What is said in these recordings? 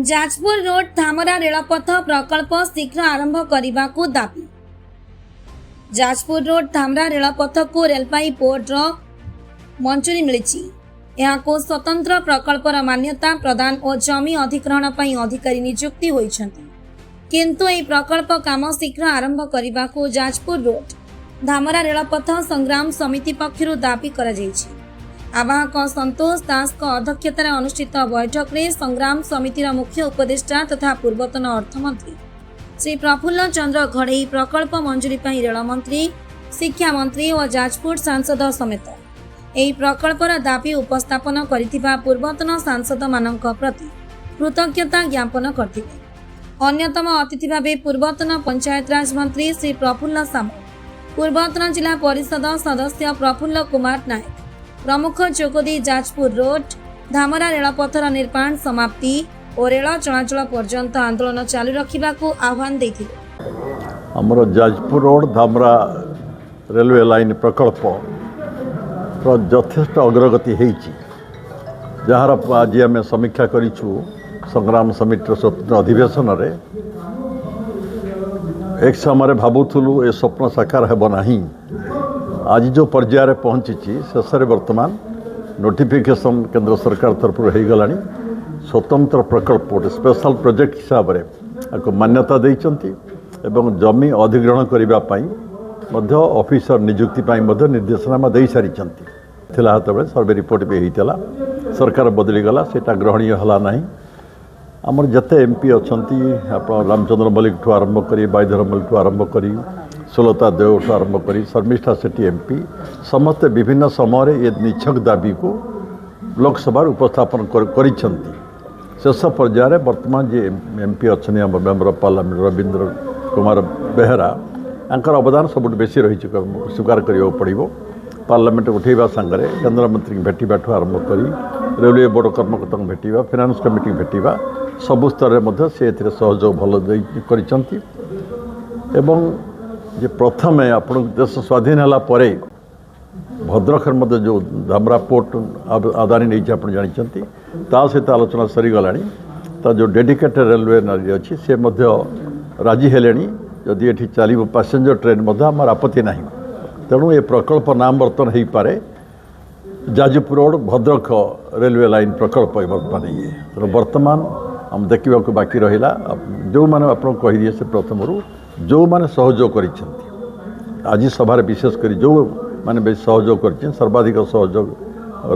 Jajpur road Dhamra रेलपथ प्रकल्प शीघ्र आरंभ करने को दाबी। जाजपुर रोड धामरा रेलपथ को रेलपाई बोर्ड मंजूरी मिली। यहां स्वतंत्र प्रकल्पर मान्यता प्रदान और जमी अधिग्रहण पर अधिकारी नियुक्ति होइछन्ति। किंतु यह प्रकल्प काम शीघ्र आरंभ करने को जाजपुर रोड धामरा रेलपथ संग्राम समिति पक्षरु दाबी करा जायछि। आवाहक संतोष दास अध्यक्षतार अनुष्ठित बैठक में संग्राम समितिर मुख्य उपदेष्टा तथा पूर्वतन अर्थमंत्री श्री प्रफुल्ल चंद्र घड़ई प्रकल्प मंजूरी पर रेलमंत्री शिक्षा मंत्री और जाजपुर सांसद समेत यह प्रकल्पर दाबी उपस्थापन करिथिबा पूर्वतन सांसद मानक प्रति कृतज्ञता ज्ञापन करथिले। अन्यतम अतिथि भावे पूर्वतन पंचायतराज मंत्री श्री प्रफुल्ल सामल, पूर्वतन जिला परिषद सदस्य प्रफुल्ल कुमार नायक प्रमुख जोगदी जाजपुर रोड धामरा रेलपथर निर्माण समाप्ति और रेल चलाचल पर्यंत आंदोलन चालू रखा आह्वान देथिले। हमर Jajpur road Dhamra railway line प्रकल्प यथेष्ट अग्रगति होइछि, जार आज आम समीक्षा करिछु संग्राम समितिर स्वतंत्र अधिवेशन रे। एक समय भावुलु ए स्वप्न साकार हेब नाही। आज जो पर्यायर पहुँची शेष वर्तमान नोटिफिकेशन केंद्र सरकार तरफ हो गलानी। स्वतंत्र प्रकल्प स्पेशल प्रोजेक्ट हिसाब से मान्यता देइचंती एवं जमी अधिग्रहण करने ऑफिसर नियुक्ति निर्देशनामा दे सारी हाथ सर्वे रिपोर्ट भी होता सरकार बदली गला सेटा ग्रहणीय हला नहीं। आमर जते एमपी अच्छी आप रामचंद्र मल्लिक ठू आरंभ करी बाईधर मल्लिक ठू आरंभ करी सुलता देव ठू आरंभ करी शर्मिष्ठा सेठी एमपी समस्ते विभिन्न समय ये निछक दाबी को लोकसभा उपस्थापन करिछंती। शेष पर्यायर वर्तमान जे एमपी अच्छे member of parliament Ravindra Kumar Behera Anchor अवदान सबुठ बेसी रही स्वीकार करियो पड़िबो। पार्लियामेंट उठेबा संगरे केंद्र मंत्री भेटिबा ठू आरंभ करी रेलवे बोर्ड कर्मकर्ता भेटिबा फाइनेंस कमिटी भेटिबा सबु स्तर में से सहयोग भल करिछंती। एवं जे प्रथम आपण देश स्वाधीन होला परे भद्रक जो धामरा पोर्ट अदानी नहीं आप जानते ता सहित आलोचना सरीगला। जो डेडिकेटेड रेलवे अच्छी से राजी हेले जदि ये चलो पैसेंजर ट्रेन आम आपत्ति ना। तेणु ये प्रकल्प नाम बर्तन हो पारे Jajpur road Bhadrak railway line प्रकल्प बर्तमान ये। तेणु बर्तमान आम देखा बाकी रहा जो मैंने आपको कहीदिए से प्रथम जो मैंने सहयोग कर आज सभार विशेषकर जो मैंने बेस सहयोग कर सर्वाधिक सहयोग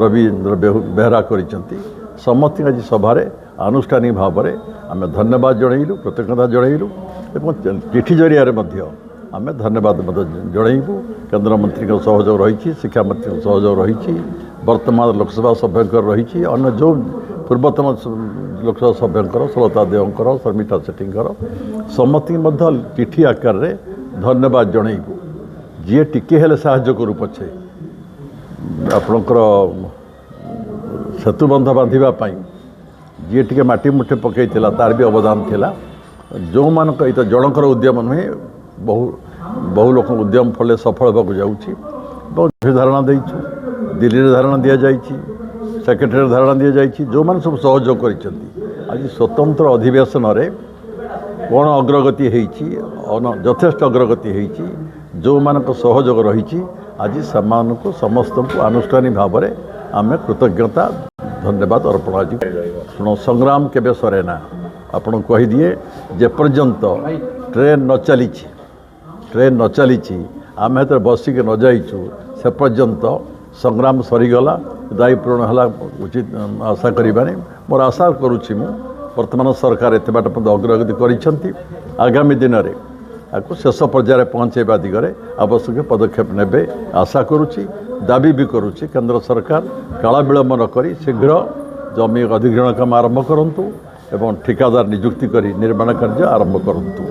रविंद्र बेहरा कर समस्त आज सभार आनुष्ठानिक भाव में आम धन्यवाद जनइलु कृतज्ञता जनइलु और चिठी जरिया आम धन्यवाद जनइबू। केंद्र मंत्री सहयोग रही शिक्षा मंत्री सहयोग रही वर्तमान लोकसभा सभ्यंकर रही अन्य जो पूर्वतन लोकसभा सभ्यंकर सुलता देवंकर शर्मिष्ठा सेठींकर समस्त चिठी आकार धन्यवाद जनइबू। जी टिके हेले साहाय्य करू पछे आपणकर सेतुबंध बांधापी जी टे माटी मुठे पकई तार भी अवदान थिला। जो मानक ये जनकर उद्यम नुहे बहु लोक उद्यम फल सफल होगा जाऊँगी। बहुत धारणा देचु दिल्ली में धारणा दि जाए सेक्रेटरी धारणा दि जाए जो मैंने सब सहयोग कर आज स्वतंत्र अधिवेशन रे कौन अग्रगति यथेष्ट अग्रगति होती जो मानक सहयोग रही आज को समस्त को आनुष्ठानिक भाव में आम कृतज्ञता धन्यवाद अर्पण आज शुण संग्राम केबे सरेना आपन कहीदिए जेपर्यंत ट्रेन न चली आम हेत बसिक न जाइचु से पर्यंत संग्राम सरीगला दायी पूरण है उचित आशा करवानी मोर आशा करुच्ची वर्तमान सरकार एत बाट अग्रगति करिसेंती। आगामी दिन में आपको शेष पर्यायर पहुँचेबा दिगरे आवश्यक पदक्षेप नेबे आशा करुच्ची दाबी भी करुच्ची। केंद्र सरकार काला विलंब न करी शीघ्र जमी अधिग्रहण काम आरंभ करंतु एवं ठिकादार नियुक्ति करी निर्माण कार्य आरंभ करंतु।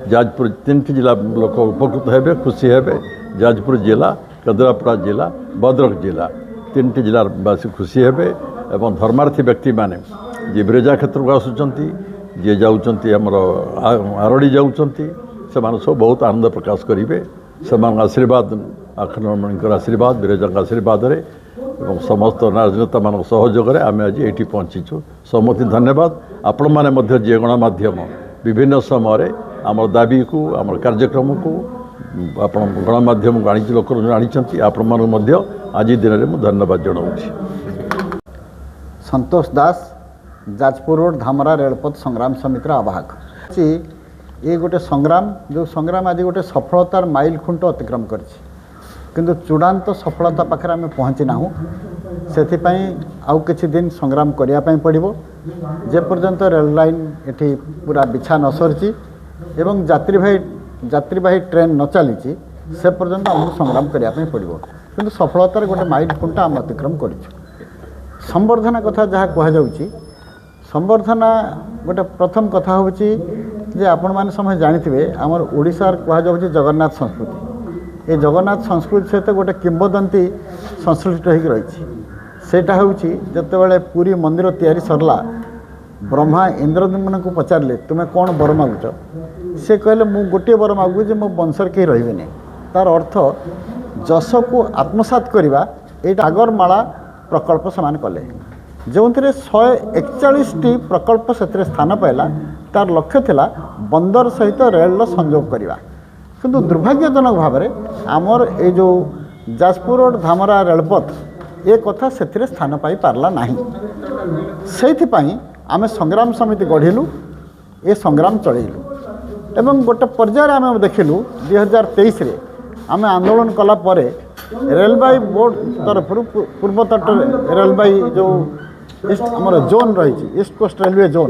जाजपुर 3टी जिला लोक उपकृत हेबे खुशी हेबे। जाजपुर जिला केन्द्रापड़ा जिला भद्रक जिला 3टी जिलावासी खुशी हेबे एवं धर्मार्थी व्यक्ति माने जी ब्रेजा क्षेत्र को आसुचंती जी जाउचंती हमर आरड़ी जाउचंती से सब बहुत आनंद प्रकाश करेंगे। से आशीर्वाद आखनमणि आशीर्वाद ब्रेजा आशीर्वाद समस्त राजनेता मान सहयोग आम आज ये पहुँचीचु। समस्त धन्यवाद। ଆପଣମାନେ ମଧ୍ୟ ଯିଏ ଗଣମାଧ୍ୟମ ବିଭିନ୍ନ ସମୟରେ ଆମର ଦାବିକୁ ଆମର କାର୍ଯ୍ୟକ୍ରମକୁ ଆପଣ ଗଣମାଧ୍ୟମକୁ ଲୋକ ଆଣିଛନ୍ତି ଆପଣମାନଙ୍କୁ ମଧ୍ୟ ଆଜି ଦିନରେ ମୁଁ ଧନ୍ୟବାଦ ଜଣାଉଛି। संतोष दास जाजपुर रोड धामरा रेलपथ संग्राम समितिर आवाहक ये गोटे संग्राम जो संग्राम आज गोटे सफलतार माइल खुंट अतिक्रम कर चूड़ान्त सफलता पाखे आम पहुँची ना से आउ किछि दिन संग्राम करने पड़ो जेपर्यंत रेल लाइन एठी पूरा बिछा न सरी एवं यात्रीवाही ट्रेन न चली से पर्यंत आमको संग्राम करने पड़ो कि सफलतार गोटे माइल खुंट आम अतिक्रम कर संवर्धना कथा जहाँ कहुच्छी संवर्धना गोटे प्रथम कथा हूँ जे आपण मैंने समय जानी आमर ओडिशार कहुच्छी जगन्नाथ संस्कृति ये जगन्नाथ संस्कृति सहित गोटे किंबदंती संश्लिष्ट हो रही सेटा हूँ जितेबाला पुरी मंदिर तैयारी सरला ब्रह्मा इंद्रदमन को पचारे तुम्हें कौन बर मागुच से कहले मु गोटे बर मागु जे मो वंशर कहीं रही तार अर्थ जश को आत्मसात करवा ये आगरमाला प्रकल्प से कले जो 141टी प्रकल्प से स्थान पाइला तार लक्ष्य थिला बंदर सहित रेल संयोग करवा किंतु दुर्भाग्यजनक भाव में आमर ये जो जाजपुर रोड धामरा रेलपथ ये कथा से स्थान पाई पारला नहीं से आम संग्राम समिति गढ़िलु ये संग्राम चलैलु एवं गोटे पर्यायर आम देखिलु 2023 रे आम आंदोलन कला परे रेलवे बोर्ड तरफ पूर्वतट रेलवे जो ईस्ट आमर जोन रही ईस्ट कोस्ट रेलवे जोन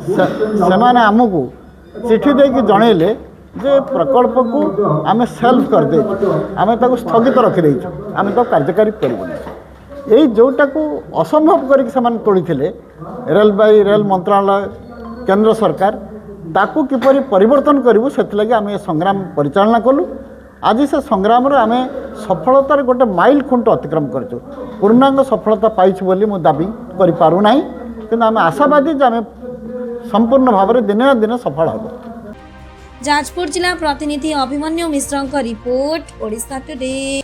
से आमको चिठी देकी जनइले जे प्रकल्प को आम सेल्फ कर दे आम स्थगित रखिदे आम कार्यकारी करूँ यही जोटा को असंभव करके तोड़ी रेलवे रेल मंत्रालय केंद्र सरकार ताकू किपरि परिवर्तन करूँ से आम ये संग्राम परिचालना कलु आज से संग्राम आम सफलतार गोटे माइल खुंट अतिक्रम करूँ पूर्णांग सफलता पाइछु बोली मु दाबी करि पारु नाही किंतु आम आशावादी जे आम संपूर्ण भाव में दिने ना दिन सफल हबो। जाजपुर जिला प्रतिनिधि अभिमन्यु मिश्र रिपोर्ट ओडिशा टुडे।